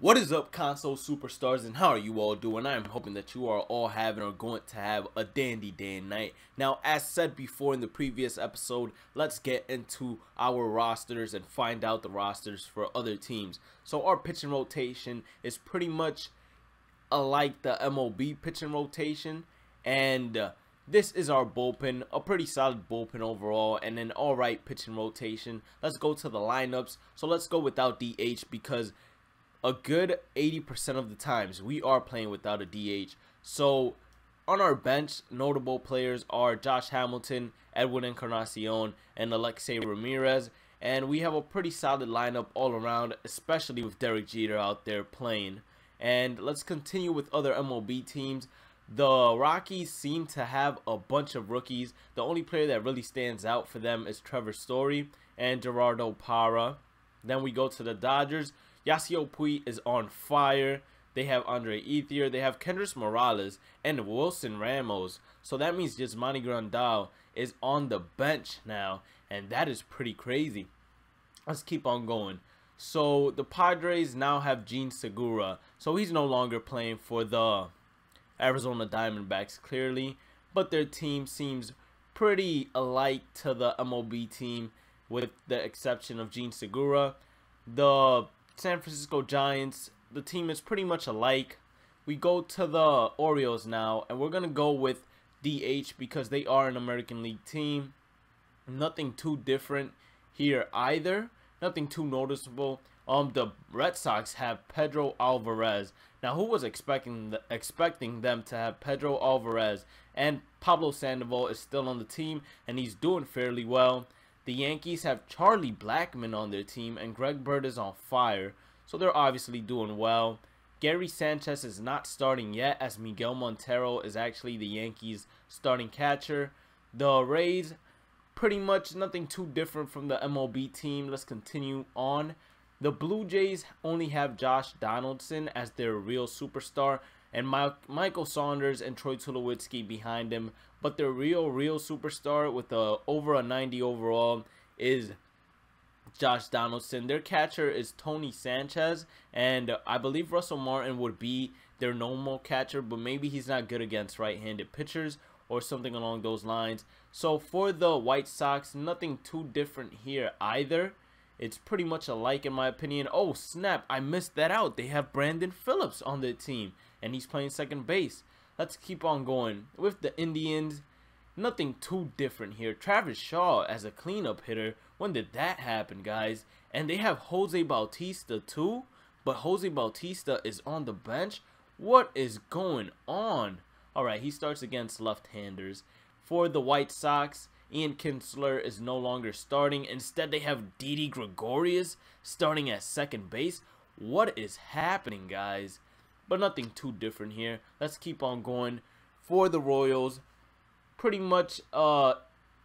What is up, console superstars, and how are you all doing? I am hoping that you are all having or going to have a dandy day and night. Now, as said before in the previous episode, let's get into our rosters and find out the rosters for other teams. So our pitching rotation is pretty much like the MLB pitching rotation, and this is our bullpen, a pretty solid bullpen overall, and an alright pitching rotation. Let's go to the lineups. So let's go without DH because a good 80% of the times we are playing without a DH. So on our bench, notable players are Josh Hamilton, Edwin Encarnacion, and Alexei Ramirez. And we have a pretty solid lineup all around, especially with Derek Jeter out there playing. And let's continue with other MLB teams. The Rockies seem to have a bunch of rookies. The only player that really stands out for them is Trevor Story and Gerardo Parra. Then we go to the Dodgers. Yasiel Puig is on fire. They have Andre Ethier. They have Kendrys Morales and Wilson Ramos. So that means Yasmani Grandal is on the bench now, and that is pretty crazy. Let's keep on going. So the Padres now have Gene Segura. So he's no longer playing for the Arizona Diamondbacks, clearly. But their team seems pretty alike to the MLB team, with the exception of Gene Segura. The San Francisco Giants, the team is pretty much alike. We go to the Orioles now, and we're going to go with DH because they are an American League team. Nothing too different here either. Nothing too noticeable. The Red Sox have Pedro Alvarez. Now, who was expecting them to have Pedro Alvarez? And Pablo Sandoval is still on the team, and he's doing fairly well. The Yankees have Charlie Blackmon on their team, and Greg Bird is on fire, so they're obviously doing well. Gary Sanchez is not starting yet, as Miguel Montero is actually the Yankees' starting catcher. The Rays, pretty much nothing too different from the MLB team. Let's continue on. The Blue Jays only have Josh Donaldson as their real superstar, and Michael Saunders and Troy Tulowitzki behind him. But their real superstar with over a 90 overall is Josh Donaldson. Their catcher is Tony Sanchez, and I believe Russell Martin would be their normal catcher, but maybe he's not good against right-handed pitchers or something along those lines. So for the White Sox, nothing too different here either. It's pretty much alike in my opinion. Oh snap, I missed that out. They have Brandon Phillips on their team, and he's playing second base. Let's keep on going. With the Indians, nothing too different here. Travis Shaw as a cleanup hitter. When did that happen, guys? And they have Jose Bautista too, but Jose Bautista is on the bench. What is going on? Alright, he starts against left-handers. For the White Sox, Ian Kinsler is no longer starting. Instead, they have Didi Gregorius starting at second base. What is happening, guys? But nothing too different here. Let's keep on going. For the Royals, pretty much a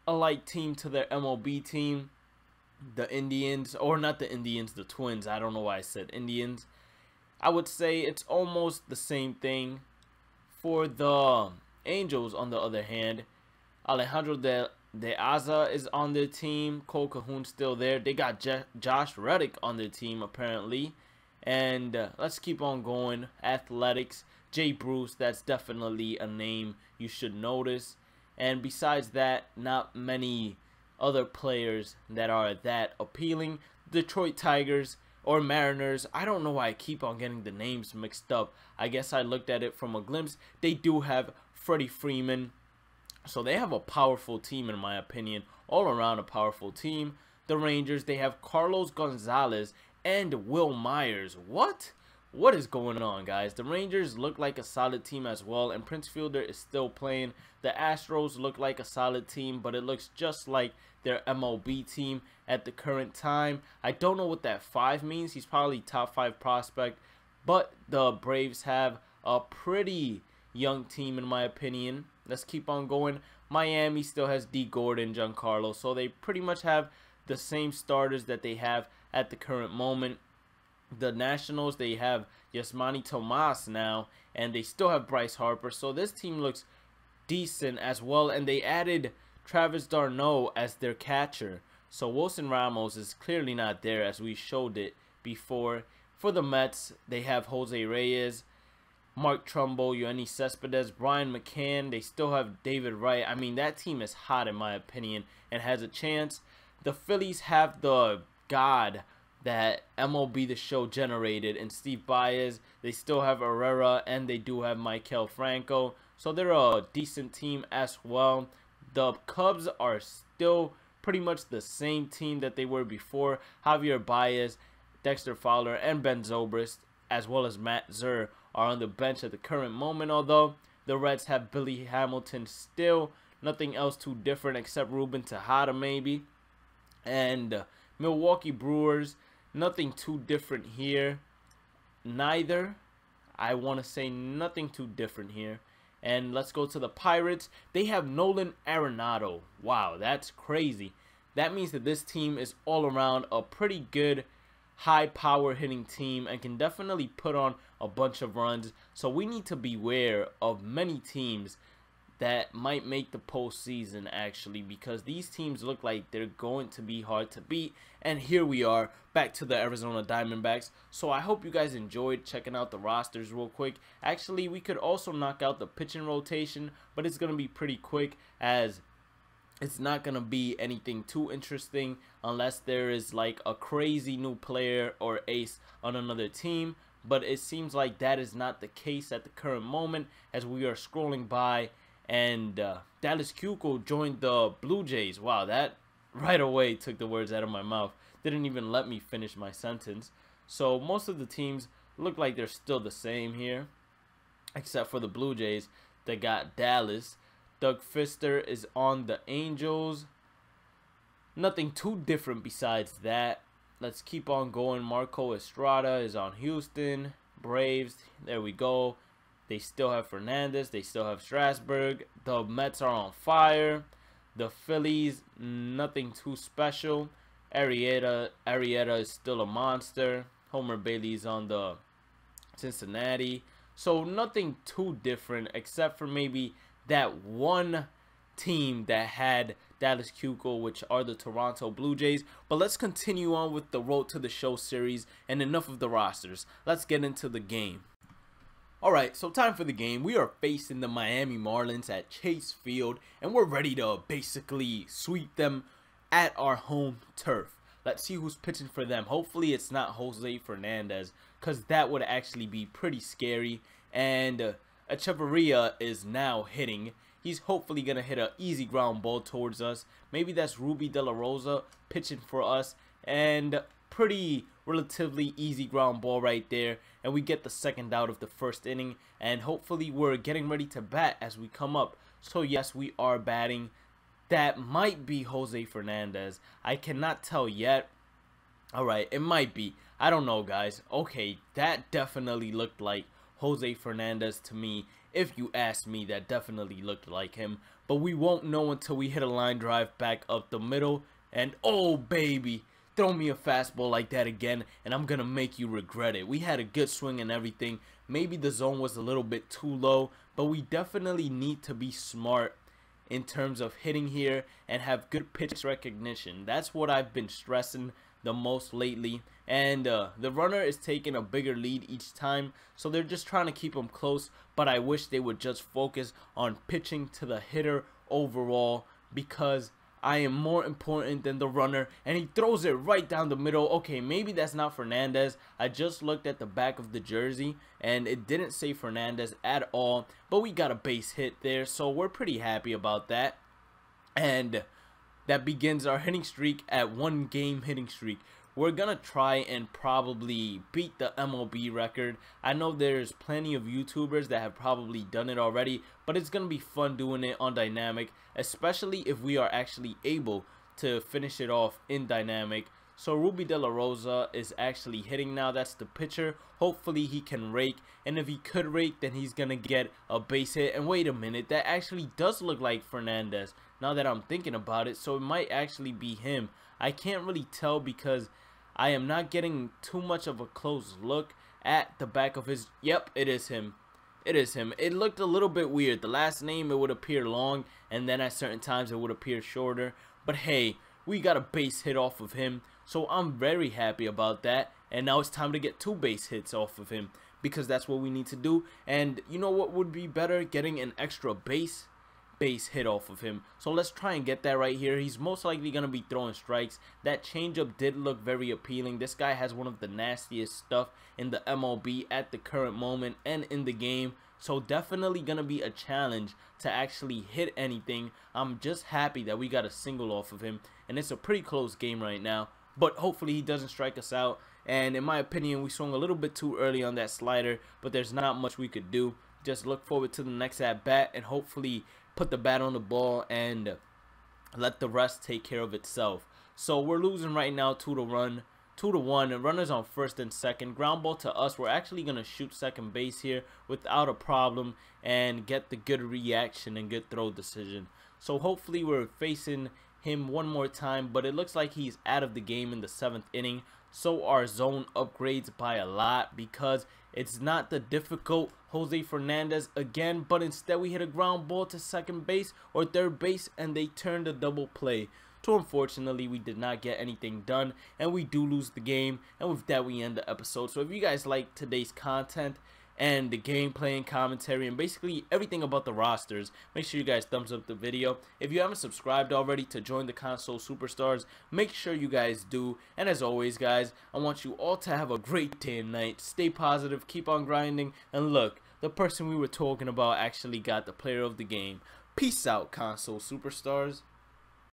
light team to their MLB team. The Indians, or not the Indians, the Twins. I don't know why I said Indians. I would say it's almost the same thing. For the Angels, on the other hand, Alejandro De Aza is on their team. Cole Cahoon's still there. They got Josh Reddick on their team, apparently. And let's keep on going. Athletics, Jay Bruce, that's definitely a name you should notice. And besides that, not many other players that are that appealing. Detroit Tigers or Mariners, I don't know why I keep on getting the names mixed up. I guess I looked at it from a glimpse. They do have Freddie Freeman. So they have a powerful team in my opinion. All around a powerful team. The Rangers, they have Carlos Gonzalez and Will Myers. What is going on, guys? The Rangers look like a solid team as well, and Prince Fielder is still playing. The Astros look like a solid team, but it looks just like their MLB team at the current time. I don't know what that 5 means. He's probably top 5 prospect, but the Braves have a pretty young team in my opinion. Let's keep on going. Miami still has D. Gordon, Giancarlo, so they pretty much have the same starters that they have at the current moment. The Nationals, they have Yasmani Tomas now, and they still have Bryce Harper, so this team looks decent as well. And they added Travis d'Arnaud as their catcher, so Wilson Ramos is clearly not there as we showed it before. For the Mets, they have Jose Reyes, Mark Trumbo, Yoenis Cespedes, Brian McCann. They still have David Wright. I mean, that team is hot in my opinion and has a chance. The Phillies have the god that MLB The Show generated in Steve Baez. They still have Herrera, and they do have Maikel Franco. So they're a decent team as well. The Cubs are still pretty much the same team that they were before. Javier Baez, Dexter Fowler, and Ben Zobrist, as well as Matt Zerr, are on the bench at the current moment. Although the Reds have Billy Hamilton still. Nothing else too different except Ruben Tejada maybe. And Milwaukee Brewers, nothing too different here. Neither. I want to say nothing too different here. And let's go to the Pirates. They have Nolan Arenado. Wow, that's crazy. That means that this team is all around a pretty good high power hitting team and can definitely put on a bunch of runs. So we need to beware of many teams that might make the postseason actually, because these teams look like they're going to be hard to beat. And here we are back to the Arizona Diamondbacks. So I hope you guys enjoyed checking out the rosters real quick. Actually, we could also knock out the pitching rotation, but it's going to be pretty quick as it's not going to be anything too interesting unless there is like a crazy new player or ace on another team. But it seems like that is not the case at the current moment as we are scrolling by. And Dallas Keuchel joined the Blue Jays. Wow, that right away took the words out of my mouth. Didn't even let me finish my sentence. So most of the teams look like they're still the same here, except for the Blue Jays. They got Dallas. Doug Fister is on the Angels. Nothing too different besides that. Let's keep on going. Marco Estrada is on Houston. Braves. There we go. They still have Fernandez. They still have Strasburg. The Mets are on fire. The Phillies, nothing too special. Arrieta is still a monster. Homer Bailey's on the Cincinnati. So nothing too different except for maybe that one team that had Dallas Keuchel, which are the Toronto Blue Jays. But let's continue on with the Road to the Show series and enough of the rosters. Let's get into the game. Alright, so time for the game. We are facing the Miami Marlins at Chase Field, and we're ready to basically sweep them at our home turf. Let's see who's pitching for them. Hopefully it's not Jose Fernandez, because that would actually be pretty scary. And Echeverria is now hitting. He's hopefully going to hit an easy ground ball towards us. Maybe that's Ruby De La Rosa pitching for us. And pretty relatively easy ground ball right there, and we get the second out of the first inning, and hopefully we're getting ready to bat as we come up. So yes, we are batting. That might be Jose Fernandez. I cannot tell yet. Alright, it might be. I don't know, guys. Okay, that definitely looked like Jose Fernandez to me. If you ask me, that definitely looked like him, but we won't know until we hit a line drive back up the middle. And oh baby, throw me a fastball like that again, and I'm going to make you regret it. We had a good swing and everything. Maybe the zone was a little bit too low, but we definitely need to be smart in terms of hitting here and have good pitch recognition. That's what I've been stressing the most lately. And the runner is taking a bigger lead each time, so they're just trying to keep him close. But I wish they would just focus on pitching to the hitter overall, because I am more important than the runner. And he throws it right down the middle. Okay, maybe that's not Fernandez. I just looked at the back of the jersey and it didn't say Fernandez at all, but we got a base hit there, so we're pretty happy about that. And that begins our hitting streak at 1 game hitting streak. We're gonna try and probably beat the MLB record. I know there's plenty of YouTubers that have probably done it already, but it's gonna be fun doing it on Dynamic, especially if we are actually able to finish it off in Dynamic. So Ruby De La Rosa is actually hitting now. That's the pitcher. Hopefully he can rake, and if he could rake, then he's gonna get a base hit. And wait a minute, that actually does look like Fernandez now that I'm thinking about it, so it might actually be him. I can't really tell because I am not getting too much of a close look at the back of his... Yep, it is him. It is him. It looked a little bit weird. The last name, it would appear long, and then at certain times it would appear shorter. But hey, we got a base hit off of him, so I'm very happy about that. and now it's time to get 2 base hits off of him, because that's what we need to do. And you know what would be better? Getting an extra base hit off of him. So let's try and get that right here. He's most likely going to be throwing strikes. That changeup did look very appealing. This guy has one of the nastiest stuff in the MLB at the current moment and in the game. So definitely going to be a challenge to actually hit anything. I'm just happy that we got a single off of him, and it's a pretty close game right now. But hopefully he doesn't strike us out. And in my opinion, we swung a little bit too early on that slider, but there's not much we could do. Just look forward to the next at bat and hopefully put the bat on the ball and let the rest take care of itself. So we're losing right now 2-1, and runners on first and second. Ground ball to us. We're actually going to shoot second base here without a problem and get the good reaction and good throw decision. So hopefully we're facing him one more time, but it looks like he's out of the game in the 7th inning. So our zone upgrades by a lot, because it's not the difficult Jose Fernandez again, but instead we hit a ground ball to second base or third base and they turned a double play. So unfortunately we did not get anything done and we do lose the game, and with that we end the episode. So if you guys like today's content and the gameplay and commentary and basically everything about the rosters, make sure you guys thumbs up the video. If you haven't subscribed already to join the console superstars, make sure you guys do. And as always guys, I want you all to have a great day and night. Stay positive, keep on grinding, and look, the person we were talking about actually got the player of the game. Peace out, console superstars.